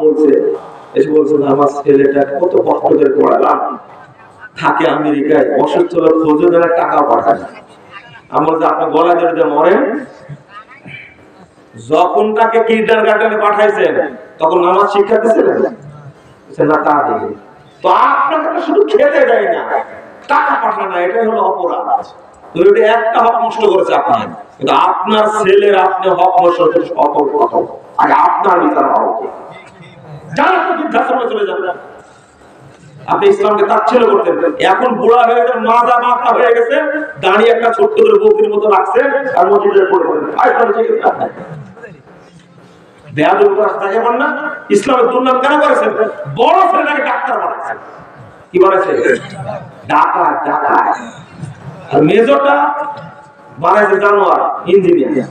বলছে, এসে বলছে আমার ছেলেটা কত কষ্ট করে পড়ালাম, থাকে আমেরিকায়, অসুস্থ হলে খোঁজও দেয়, টাকা পাঠায় না। আমার যে আপনি গলায় ধরে মরেন, যখন তাকে কিন্ডার গার্ডেনে পাঠাইছেন তখন নামাজ শিক্ষা দিয়েছিলেন না? তা দেখে তো আপনাকে তো শুধু খেতে দেয় না, টাকা পাঠায় না, এটাই হলো অপরাধ। একটা হক নষ্ট করেছে আপনার, কিন্তু আপনার ছেলের আপনি হক নষ্ট করেছেন, আগে আপনার বিচার হওয়া উচিত। যারা তো বৃদ্ধাশ্রমে চলে যাবে, আপনি ইসলামকে তাচ্ছিল্য করতেন, এখন বুড়া হয়ে গেছে, মাজা মাথা হয়ে গেছে, দাঁড়িয়ে একটা ছোট্ট করে বকরির মতো রাখছেন আর মসজিদে পড়ে পড়েন। ইসলামের দুর্নাম কেন করেছেন? বড় ছেলেটাকে ডাক্তার বানাইছেন, কি বানাইছে? ডাকাত। ডাকাত। আর মেজরটা বানাইছে জানোয়ার, ইঞ্জিনিয়ার।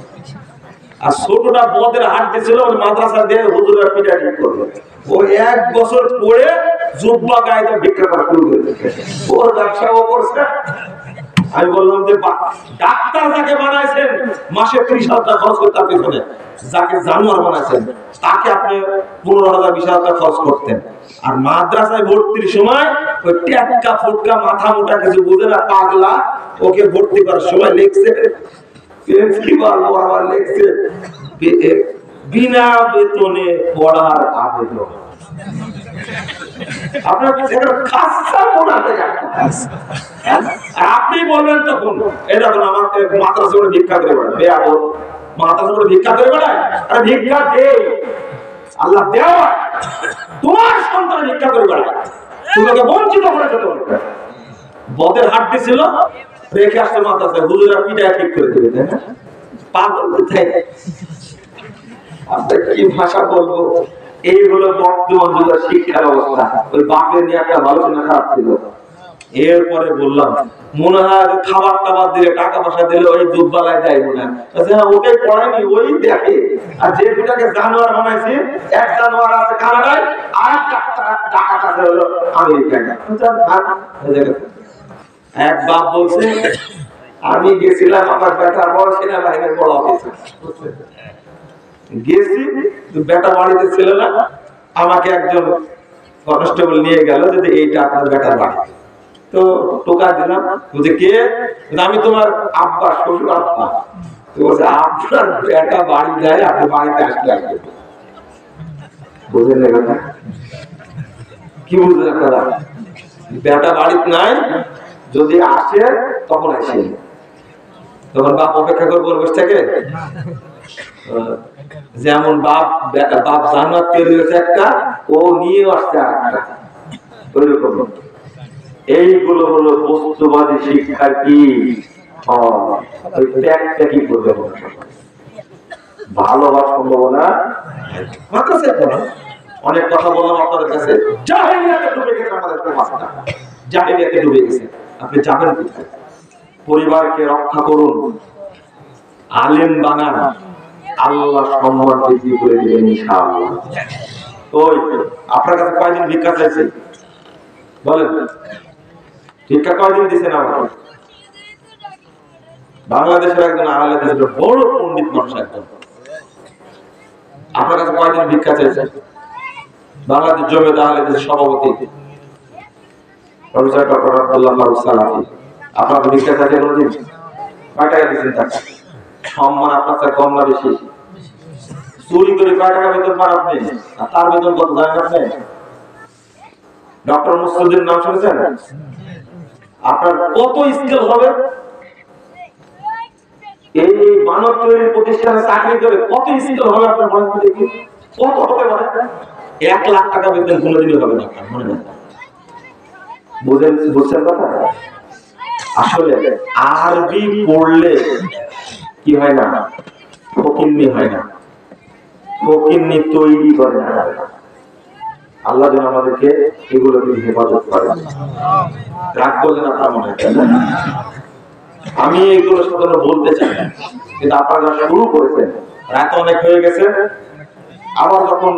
আর ছোটটা বদের হাট দিয়েছিল, মাদ্রাসা দিয়ে হুজুরের পিঠা ঠিক করবে। ও 1 বছর পরে জুব্বা গায়ে ভিক্ষা করা শুরু করেছে, ওর ব্যবসা ও করছে। আমি বললাম যে ডাক্তার যাকে বানাইছেন মাসে 30,000 টাকা খরচ করতে, তার পিছনে যাকে জানোয়ার বানাইছেন তাকে আপনি 15,000 20,000 টাকা খরচ করতেন। আর মাদ্রাসায় ভর্তির সময় ওই ট্যাটকা ফুটকা মাথা মোটা কিছু বুঝে না পাগলা, ওকে ভর্তি করার সময় লিখছে প্রিন্সিপাল বরাবর লিখছে বিনা বেতনে পড়ার আবেদন। আপনি বলবেন তখন এরকম আমাকে মাদ্রাসা করে ভিক্ষা করে বেড়ায়, মাদ্রাসা করে ভিক্ষা করে বেড়ায়, আরে ভিক্ষা দে, আল্লাহ দেওয়া, তোমার সন্তান ভিক্ষা করে বেড়ায়, তোমাকে বঞ্চিত করেছে। বদের হাট দিছিল, রেখে আসতে মাদ্রাসায়, হুজুরা পিঠায় ঠিক করে দেবে, তাই না? পাগল কোথায়? আপনার কি ভাষা বলবো? এই হলো বর্তমান যুগের শিক্ষার অবস্থা। ওই বাপের নিয়ে একটা আলোচনা খারাপ ছিল। এরপরে বললাম মনে হয় খাবার টাবার দিলে, টাকা পয়সা দিলে ওই দুধবালায় যায় মনে হয়, ওকে পড়ায়নি, ওই দেখে। আর যে দুটাকে জানোয়ার বানাইছে, এক জানোয়ার আছে কানাডায়, আর একটা টাকা আছে হলো আমেরিকায়। এক বাপ বলছে আমি গেছিলাম আমার বেটার বড় সেনাবাহিনীর বড় অফিসার, গেছি বেটা বাড়িতে ছিল না, আমাকে একজন কনস্টেবল নিয়ে গেল, যদি এইটা আপনার বেটার বাড়ি। তো টোকা দিলাম, বুঝে কে? আমি তোমার আব্বা, শ্বশুর আব্বা। বলছে আপনার বেটা বাড়ি যায়, আপনি বাড়িতে আসলে আসবে। বুঝলেন না কথা? কি বুঝলেন আপনারা? বেটা বাড়িতে নাই, যদি আসে তখন আসে, তখন বাপ অপেক্ষা করবো বসে থেকে। যেমন বাপ জান্নাত তৈরি হয়েছে একটা, ও নিয়ে আসছে আরেকটা, ওইরকম। এইগুলো হলো বস্তুবাদী শিক্ষার কি কি করবে, ভালো হওয়ার সম্ভাবনা। অনেক কথা বললাম আপনাদের কাছে, জাহেলিয়াতে ডুবে গেছে আমাদের সমাজটা, জাহেলিয়াতে ডুবে গেছে। আপনি যাবেন কোথায়? পরিবারকে রক্ষা করুন, আলেম বানান, আল্লাহ সম্মান বৃদ্ধি করে দিবেন ইনশাআল্লাহ। ওই আপনার কাছে কয়দিন ভিক্ষা চাইছে বলেন? ভিক্ষা কয়দিন দিচ্ছেন আমাকে? বাংলাদেশের একজন আহলে হাদিসের বড় পণ্ডিত মানুষ, একজন আপনার কাছে কয়দিন ভিক্ষা চাইছে? বাংলাদেশ জমিয়ত আহলে হাদিসের সভাপতি প্রফেসর ডক্টর আব্দুল্লাহ ফারুক সালাফি, আপনার ভিক্ষা চাইছে কোনদিন? কয় টাকা দিচ্ছেন তাকে? সম্মান আপনার কাছে কম না বেশি? চুরি করে কয় টাকা বেতন পান আপনি? আর তার বেতন কত জানেন আপনি? ডক্টর মুস্তাফির নাম শুনেছেন? আপনার কত স্কেল হবে? এই মানব তৈরির প্রতিষ্ঠানে চাকরি করে কত স্কেল হবে আপনার মনে করে দেখি, কত হতে পারে? 1 লাখ টাকা বেতন কোনোদিনই হবে না আপনার, মনে রাখবেন। বুঝছেন কথা? আসলে আরবি পড়লে কি হয় না, ফকিন্নি হয় না, ফকিন্নি তৈরি করে না। আল্লাহ যেন আমাদেরকে এগুলোকে হেফাজত করে। রাগ করলেন আপনার মনে হয়? আমি এগুলো সাধারণত বলতে চাই না, কিন্তু আপনারা শুরু করেছেন, রাত অনেক হয়ে গেছে, আবার যখন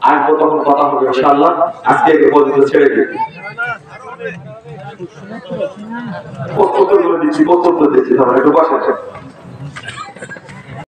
আসবো তখন কথা হবে ইনশাআল্লাহ। আজকে একে পর্যন্ত ছেড়ে দিই, প্রস্তুত করে দিচ্ছি, প্রস্তুত করে দিচ্ছি, একটু বসে